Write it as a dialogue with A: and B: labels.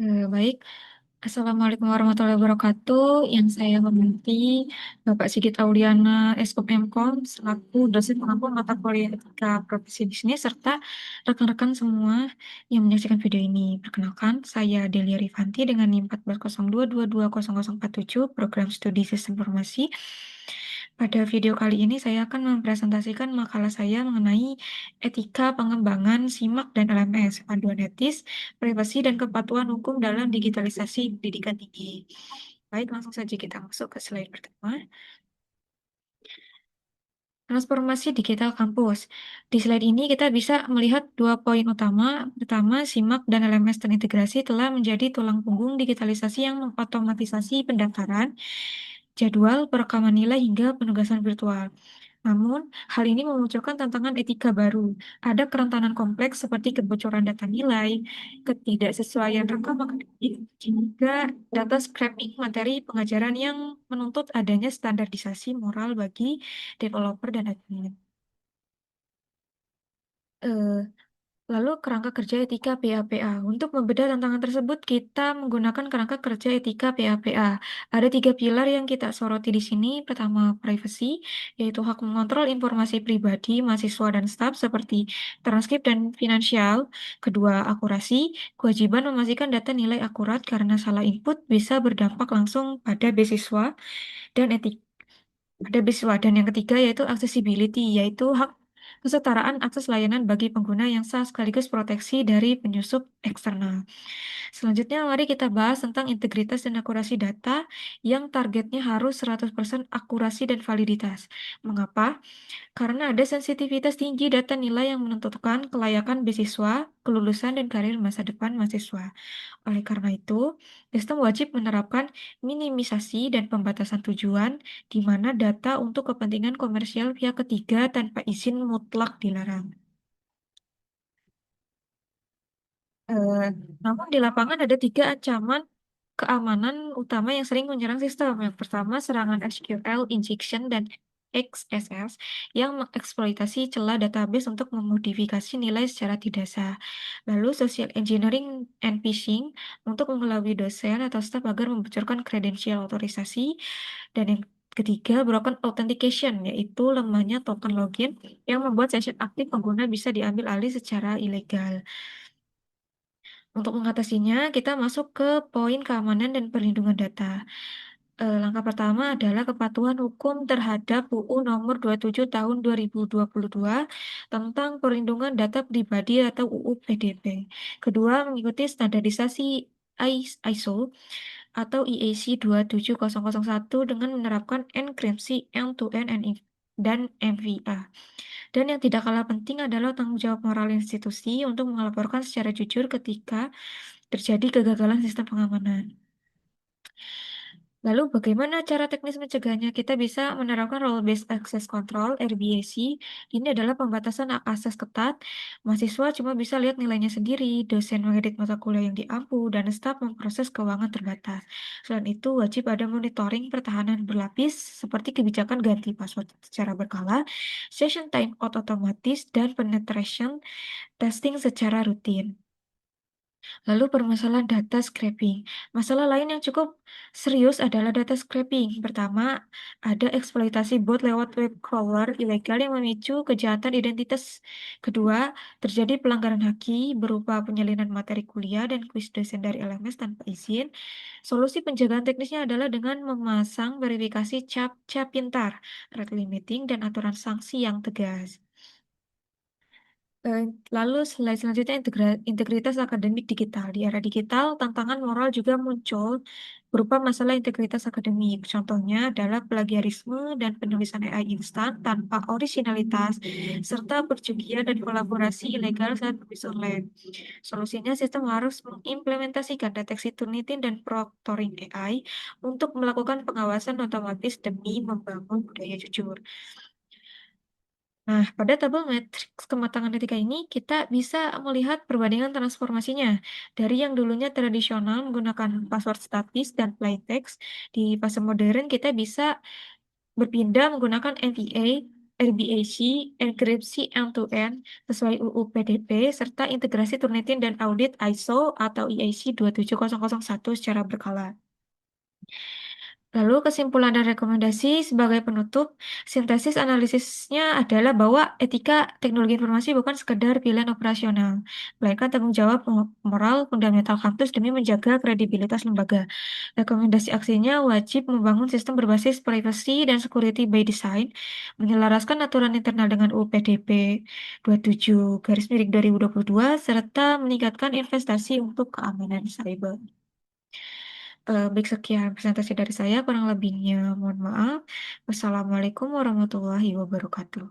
A: Baik. Assalamualaikum warahmatullahi wabarakatuh. Yang saya hormati Bapak Sigit Auliana, Eskom Mkom, selaku dosen pengampu mata kuliah Etika Profesi Bisnis, serta rekan-rekan semua yang menyaksikan video ini. Perkenalkan, saya Delia Rifanti dengan NIM 1402220047, Program Studi Sistem Informasi. Pada video kali ini saya akan mempresentasikan makalah saya mengenai etika pengembangan SIMAK dan LMS, panduan etis, privasi dan kepatuhan hukum dalam digitalisasi pendidikan tinggi. Baik, langsung saja kita masuk ke slide pertama. Transformasi digital kampus. Di slide ini kita bisa melihat dua poin utama. Pertama, SIMAK dan LMS terintegrasi telah menjadi tulang punggung digitalisasi yang mengotomatisasi pendaftaran, jadwal, perekaman nilai, hingga penugasan virtual. Namun, hal ini memunculkan tantangan etika baru. Ada kerentanan kompleks seperti kebocoran data nilai, ketidaksesuaian rekam akademik, hingga data scraping materi pengajaran yang menuntut adanya standarisasi moral bagi developer dan admin. Eh, Lalu kerangka kerja etika PAPA. Untuk membedah tantangan tersebut, kita menggunakan kerangka kerja etika PAPA. Ada tiga pilar yang kita soroti di sini. Pertama, privacy, yaitu hak mengontrol informasi pribadi mahasiswa dan staf seperti transkrip dan finansial. Kedua, akurasi, kewajiban memastikan data nilai akurat karena salah input bisa berdampak langsung pada beasiswa dan etik pada beasiswa. Dan yang ketiga yaitu accessibility, yaitu hak kesetaraan akses layanan bagi pengguna yang sah sekaligus proteksi dari penyusup eksternal. Selanjutnya, mari kita bahas tentang integritas dan akurasi data yang targetnya harus 100% akurasi dan validitas. Mengapa? Karena ada sensitivitas tinggi data nilai yang menentukan kelayakan beasiswa, kelulusan, dan karir masa depan mahasiswa. Oleh karena itu, sistem wajib menerapkan minimisasi dan pembatasan tujuan, di mana data untuk kepentingan komersial pihak ketiga tanpa izin mutlak dilarang. Eh, Namun di lapangan ada tiga ancaman keamanan utama yang sering menyerang sistem. Yang pertama, serangan SQL injection dan XSS yang mengeksploitasi celah database untuk memodifikasi nilai secara tidak sah. Lalu, social engineering and phishing untuk mengelabui dosen atau staf agar membocorkan kredensial otorisasi. Dan yang ketiga, broken authentication, yaitu lemahnya token login yang membuat session aktif pengguna bisa diambil alih secara ilegal. Untuk mengatasinya, kita masuk ke poin keamanan dan perlindungan data. Langkah pertama adalah kepatuhan hukum terhadap UU Nomor 27 Tahun 2022 tentang Perlindungan Data Pribadi atau UU PDP. Kedua, mengikuti standarisasi ISO atau IAC 27001 dengan menerapkan enkripsi end-to-end dan MVA. Dan yang tidak kalah penting adalah tanggung jawab moral institusi untuk melaporkan secara jujur ketika terjadi kegagalan sistem pengamanan. Lalu bagaimana cara teknis mencegahnya? Kita bisa menerapkan role-based access control (RBAC). Ini adalah pembatasan akses ketat. Mahasiswa cuma bisa lihat nilainya sendiri, dosen mengedit mata kuliah yang diampu, dan staf memproses keuangan terbatas. Selain itu, wajib ada monitoring pertahanan berlapis seperti kebijakan ganti password secara berkala, session timeout otomatis, dan penetration testing secara rutin. Lalu permasalahan data scraping. Masalah lain yang cukup serius adalah data scraping. Pertama, ada eksploitasi bot lewat web crawler ilegal yang memicu kejahatan identitas. Kedua, terjadi pelanggaran haki berupa penyalinan materi kuliah dan kuis dosen dari LMS tanpa izin. Solusi penjagaan teknisnya adalah dengan memasang verifikasi cap pintar, rate limiting, dan aturan sanksi yang tegas. Eh, Lalu slide selanjutnya integritas akademik digital. Di era digital, tantangan moral juga muncul berupa masalah integritas akademik. Contohnya adalah plagiarisme dan penulisan AI instan tanpa originalitas, serta perjudian dan kolaborasi ilegal saat menulis online. Solusinya, sistem harus mengimplementasikan deteksi Turnitin dan proctoring AI untuk melakukan pengawasan otomatis demi membangun budaya jujur. Nah, pada tabel matriks kematangan etika ini, kita bisa melihat perbandingan transformasinya. Dari yang dulunya tradisional menggunakan password statis dan plain text, di fase modern kita bisa berpindah menggunakan MVA RBAC, enkripsi end-to-end sesuai UU PDP, serta integrasi Turnitin dan audit ISO atau IEC 27001 secara berkala. Lalu kesimpulan dan rekomendasi sebagai penutup, sintesis analisisnya adalah bahwa etika teknologi informasi bukan sekedar pilihan operasional, melainkan tanggung jawab moral fundamental kampus demi menjaga kredibilitas lembaga. Rekomendasi aksinya wajib membangun sistem berbasis privacy dan security by design, menyelaraskan aturan internal dengan UU PDP 27/2022, serta meningkatkan investasi untuk keamanan cyber. Baik, sekian presentasi dari saya. Kurang lebihnya, mohon maaf. Wassalamualaikum warahmatullahi wabarakatuh.